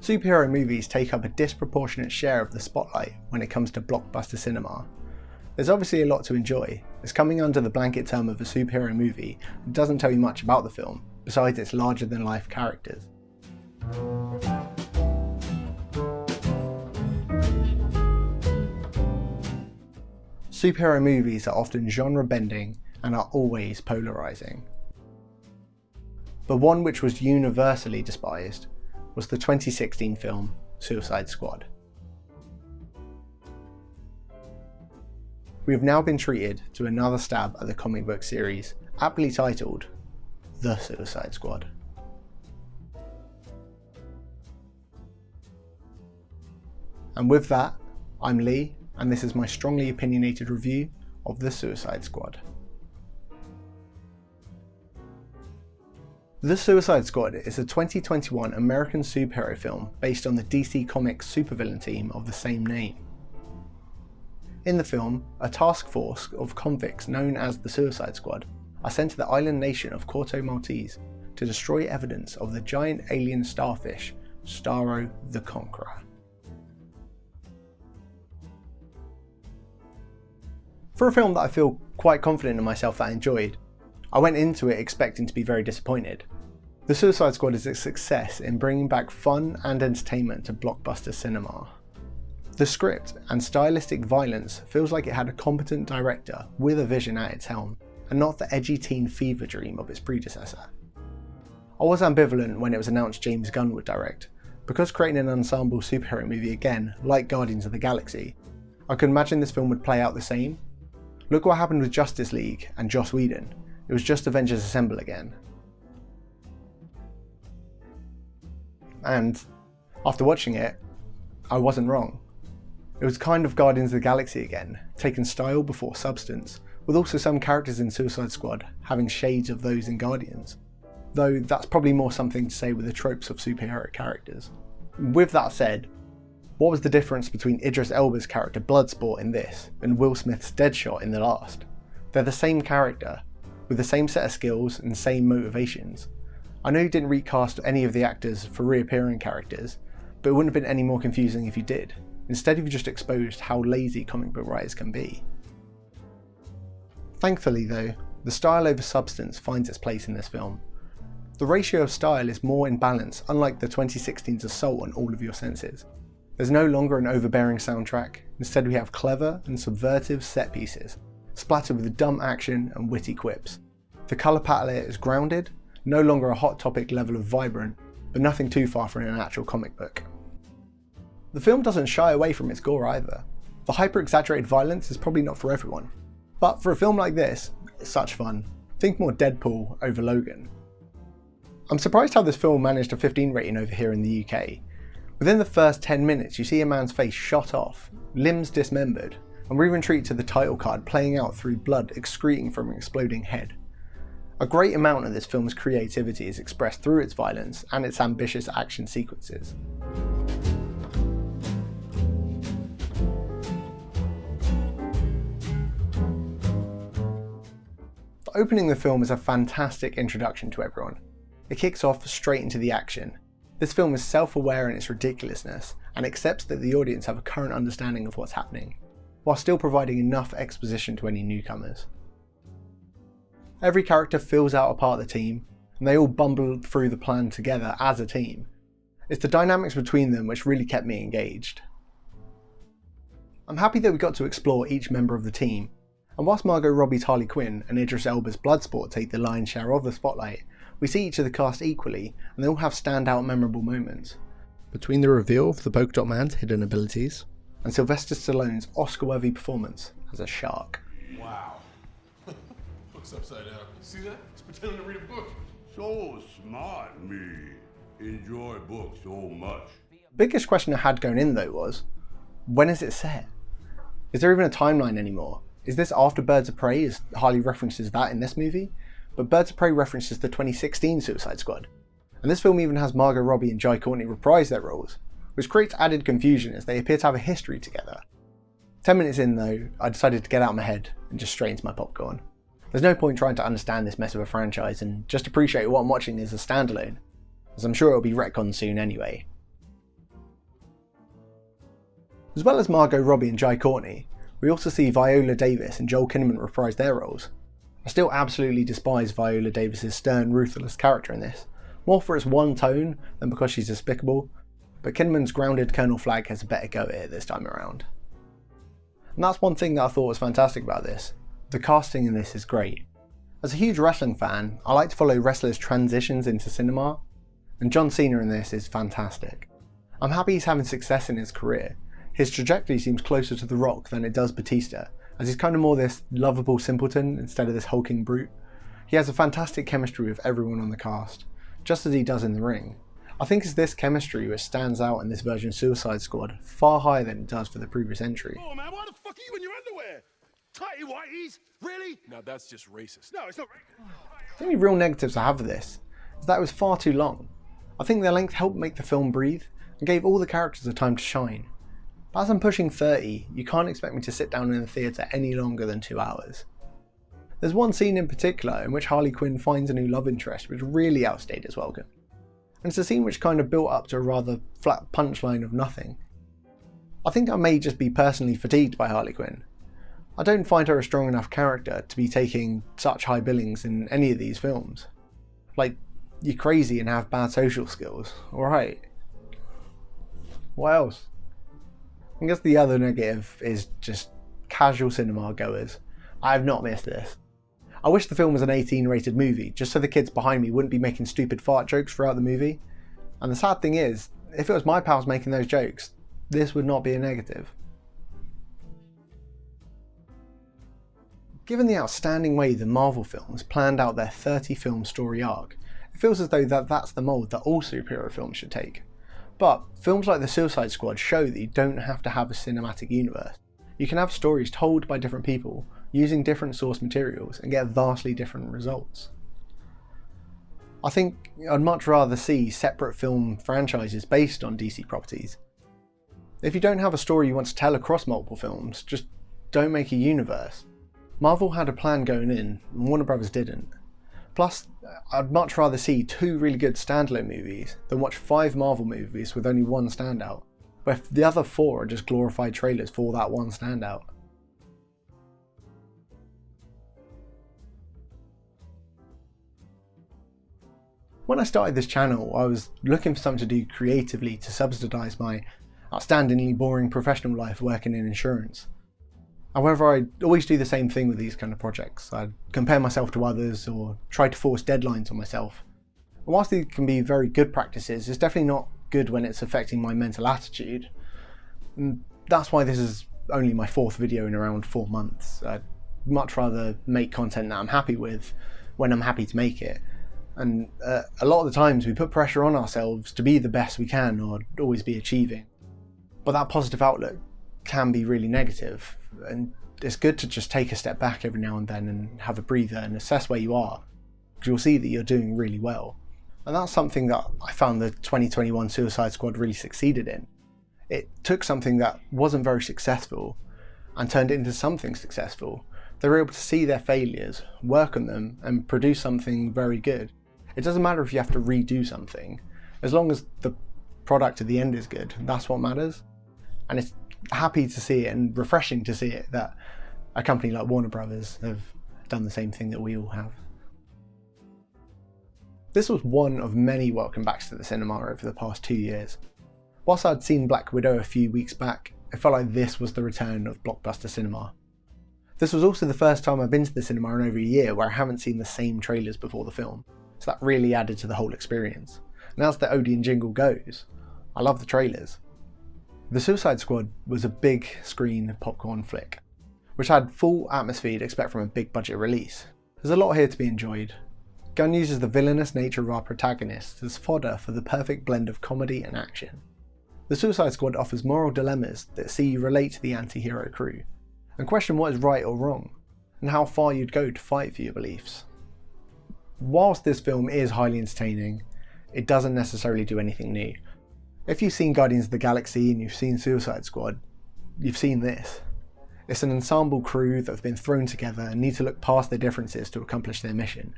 Superhero movies take up a disproportionate share of the spotlight when it comes to blockbuster cinema. There's obviously a lot to enjoy, as coming under the blanket term of a superhero movie doesn't tell you much about the film, besides its larger-than-life characters. Superhero movies are often genre-bending and are always polarising. But one which was universally despised was the 2016 film Suicide Squad. We have now been treated to another stab at the comic book series, aptly titled The Suicide Squad. And with that, I'm Lee, and this is my strongly opinionated review of The Suicide Squad. The Suicide Squad is a 2021 American superhero film based on the DC Comics supervillain team of the same name. In the film, a task force of convicts known as the Suicide Squad are sent to the island nation of Corto Maltese to destroy evidence of the giant alien starfish, Starro the Conqueror. For a film that I feel quite confident in myself that I enjoyed, I went into it expecting to be very disappointed. The Suicide Squad is a success in bringing back fun and entertainment to blockbuster cinema. The script and stylistic violence feels like it had a competent director with a vision at its helm, and not the edgy teen fever dream of its predecessor. I was ambivalent when it was announced James Gunn would direct, because creating an ensemble superhero movie again, like Guardians of the Galaxy, I could imagine this film would play out the same. Look what happened with Justice League and Joss Whedon. It was just Avengers Assemble again. And after watching it, I wasn't wrong. It was kind of Guardians of the Galaxy again, taking style before substance, with also some characters in Suicide Squad having shades of those in Guardians. Though that's probably more something to say with the tropes of superhero characters. With that said, what was the difference between Idris Elba's character Bloodsport in this and Will Smith's Deadshot in the last? They're the same character, with the same set of skills and same motivations. I know you didn't recast any of the actors for reappearing characters, but it wouldn't have been any more confusing if you did. Instead, you've just exposed how lazy comic book writers can be. Thankfully though, the style over substance finds its place in this film. The ratio of style is more in balance, unlike the 2016's assault on all of your senses. There's no longer an overbearing soundtrack, instead we have clever and subversive set pieces, splattered with dumb action and witty quips. The colour palette is grounded, no longer a hot topic level of vibrant, but nothing too far from an actual comic book. The film doesn't shy away from its gore either. The hyper-exaggerated violence is probably not for everyone, but for a film like this, it's such fun. Think more Deadpool over Logan. I'm surprised how this film managed a 15 rating over here in the UK. Within the first 10 minutes you see a man's face shot off, limbs dismembered, and we're even treated to the title card playing out through blood excreting from an exploding head. A great amount of this film's creativity is expressed through its violence and its ambitious action sequences. Opening the film is a fantastic introduction to everyone. It kicks off straight into the action. This film is self-aware in its ridiculousness and accepts that the audience have a current understanding of what's happening, while still providing enough exposition to any newcomers. Every character fills out a part of the team, and they all bumble through the plan together as a team. It's the dynamics between them which really kept me engaged. I'm happy that we got to explore each member of the team, and whilst Margot Robbie's Harley Quinn and Idris Elba's Bloodsport take the lion's share of the spotlight, we see each of the cast equally, and they all have standout memorable moments. Between the reveal of the Polka Dot Man's hidden abilities, and Sylvester Stallone's Oscar-worthy performance as a shark. Wow. Book's upside down. See that? He's pretending to read a book. So smart, me. Enjoy books so much. Biggest question I had going in though was, when is it set? Is there even a timeline anymore? Is this after Birds of Prey, as Harley references that in this movie? But Birds of Prey references the 2016 Suicide Squad. And this film even has Margot Robbie and Jai Courtney reprise their roles, which creates added confusion as they appear to have a history together. 10 minutes in though, I decided to get out of my head and just straight into my popcorn. There's no point trying to understand this mess of a franchise and just appreciate what I'm watching as a standalone, as I'm sure it'll be retconned soon anyway. As well as Margot Robbie and Jai Courtney, we also see Viola Davis and Joel Kinnaman reprise their roles. I still absolutely despise Viola Davis's stern, ruthless character in this, more for its one tone than because she's despicable, but Kinnaman's grounded Colonel Flagg has a better go at it this time around. And that's one thing that I thought was fantastic about this. The casting in this is great. As a huge wrestling fan, I like to follow wrestlers' transitions into cinema, and John Cena in this is fantastic. I'm happy he's having success in his career. His trajectory seems closer to The Rock than it does Batista, as he's kind of more this lovable simpleton instead of this hulking brute. He has a fantastic chemistry with everyone on the cast, just as he does in the ring. I think it's this chemistry which stands out in this version of Suicide Squad far higher than it does for the previous entry. Oh man, why the fuck are you in your underwear? Tighty whities? Really? Now that's just racist. No, it's not racist. The only real negatives I have of this is that it was far too long. I think the length helped make the film breathe and gave all the characters a time to shine. But as I'm pushing 30, you can't expect me to sit down in the theatre any longer than 2 hours. There's one scene in particular in which Harley Quinn finds a new love interest which really outstayed its welcome. And it's a scene which kind of built up to a rather flat punchline of nothing. I think I may just be personally fatigued by Harley Quinn. I don't find her a strong enough character to be taking such high billings in any of these films. Like, you're crazy and have bad social skills, alright. What else? I guess the other negative is just casual cinema goers. I have not missed this. I wish the film was an 18 rated movie, just so the kids behind me wouldn't be making stupid fart jokes throughout the movie. And the sad thing is, if it was my pals making those jokes, this would not be a negative. Given the outstanding way the Marvel films planned out their 30 film story arc, it feels as though that's the mould that all superhero films should take. But films like The Suicide Squad show that you don't have to have a cinematic universe. You can have stories told by different people, using different source materials, and get vastly different results. I think I'd much rather see separate film franchises based on DC properties. If you don't have a story you want to tell across multiple films, just don't make a universe. Marvel had a plan going in, and Warner Brothers didn't. Plus, I'd much rather see 2 really good standalone movies than watch 5 Marvel movies with only one standout, where the other 4 are just glorified trailers for that one standout. When I started this channel, I was looking for something to do creatively to subsidise my outstandingly boring professional life working in insurance. However, I always do the same thing with these kind of projects. I compare myself to others or try to force deadlines on myself. And whilst these can be very good practices, it's definitely not good when it's affecting my mental attitude. And that's why this is only my 4th video in around 4 months. I'd much rather make content that I'm happy with when I'm happy to make it. And a lot of the times we put pressure on ourselves to be the best we can or always be achieving. But that positive outlook can be really negative, and it's good to just take a step back every now and then and have a breather and assess where you are, because you'll see that you're doing really well. And that's something that I found the 2021 Suicide Squad really succeeded in. It took something that wasn't very successful and turned it into something successful. They were able to see their failures, work on them, and produce something very good. It doesn't matter if you have to redo something, as long as the product at the end is good, that's what matters. And it's happy to see it and refreshing to see it that a company like Warner Brothers have done the same thing that we all have. This was one of many welcome backs to the cinema over the past 2 years. Whilst I'd seen Black Widow a few weeks back, it felt like this was the return of blockbuster cinema. This was also the first time I've been to the cinema in over a year where I haven't seen the same trailers before the film, so that really added to the whole experience. And as the Odeon jingle goes, I love the trailers. The Suicide Squad was a big screen popcorn flick, which had full atmosphere you'd expect from a big budget release. There's a lot here to be enjoyed. Gunn uses the villainous nature of our protagonists as fodder for the perfect blend of comedy and action. The Suicide Squad offers moral dilemmas that see you relate to the anti-hero crew, and question what is right or wrong, and how far you'd go to fight for your beliefs. Whilst this film is highly entertaining, it doesn't necessarily do anything new. If you've seen Guardians of the Galaxy and you've seen Suicide Squad, you've seen this. It's an ensemble crew that have been thrown together and need to look past their differences to accomplish their mission.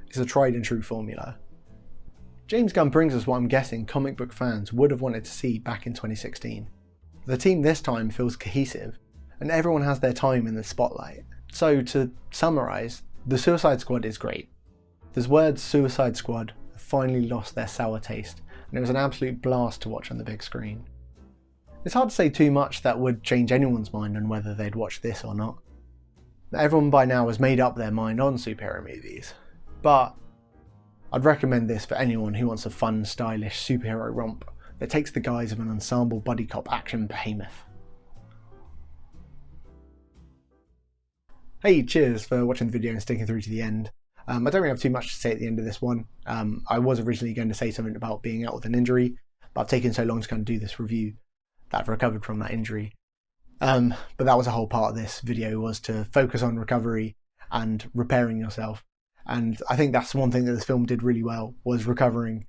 It's a tried and true formula. James Gunn brings us what I'm guessing comic book fans would have wanted to see back in 2016. The team this time feels cohesive, and everyone has their time in the spotlight. So to summarise, the Suicide Squad is great. The words Suicide Squad have finally lost their sour taste, and it was an absolute blast to watch on the big screen. It's hard to say too much that would change anyone's mind on whether they'd watch this or not. Everyone by now has made up their mind on superhero movies, but I'd recommend this for anyone who wants a fun, stylish superhero romp that takes the guise of an ensemble buddy cop action behemoth. Hey, cheers for watching the video and sticking through to the end. I don't really have too much to say at the end of this one. I was originally going to say something about being out with an injury, but I've taken so long to kind of do this review that I've recovered from that injury. But that was a whole part of this video, was to focus on recovery and repairing yourself. And I think that's one thing that this film did really well, was recovering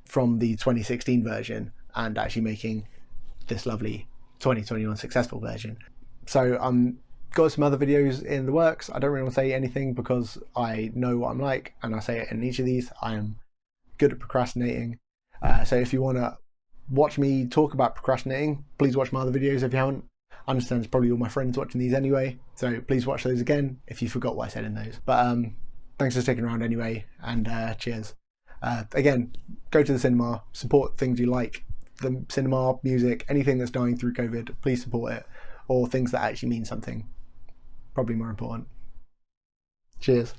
from the 2016 version and actually making this lovely 2021 successful version. So got some other videos in the works. I don't really want to say anything because I know what I'm like, and I say it in each of these. I am good at procrastinating. So if you want to watch me talk about procrastinating, please watch my other videos if you haven't. I understand it's probably all my friends watching these anyway, so please watch those again if you forgot what I said in those. But thanks for sticking around anyway, and cheers. Again, go to the cinema, support things you like. The cinema, music, anything that's dying through COVID, please support it. Or things that actually mean something. Probably more important. Cheers.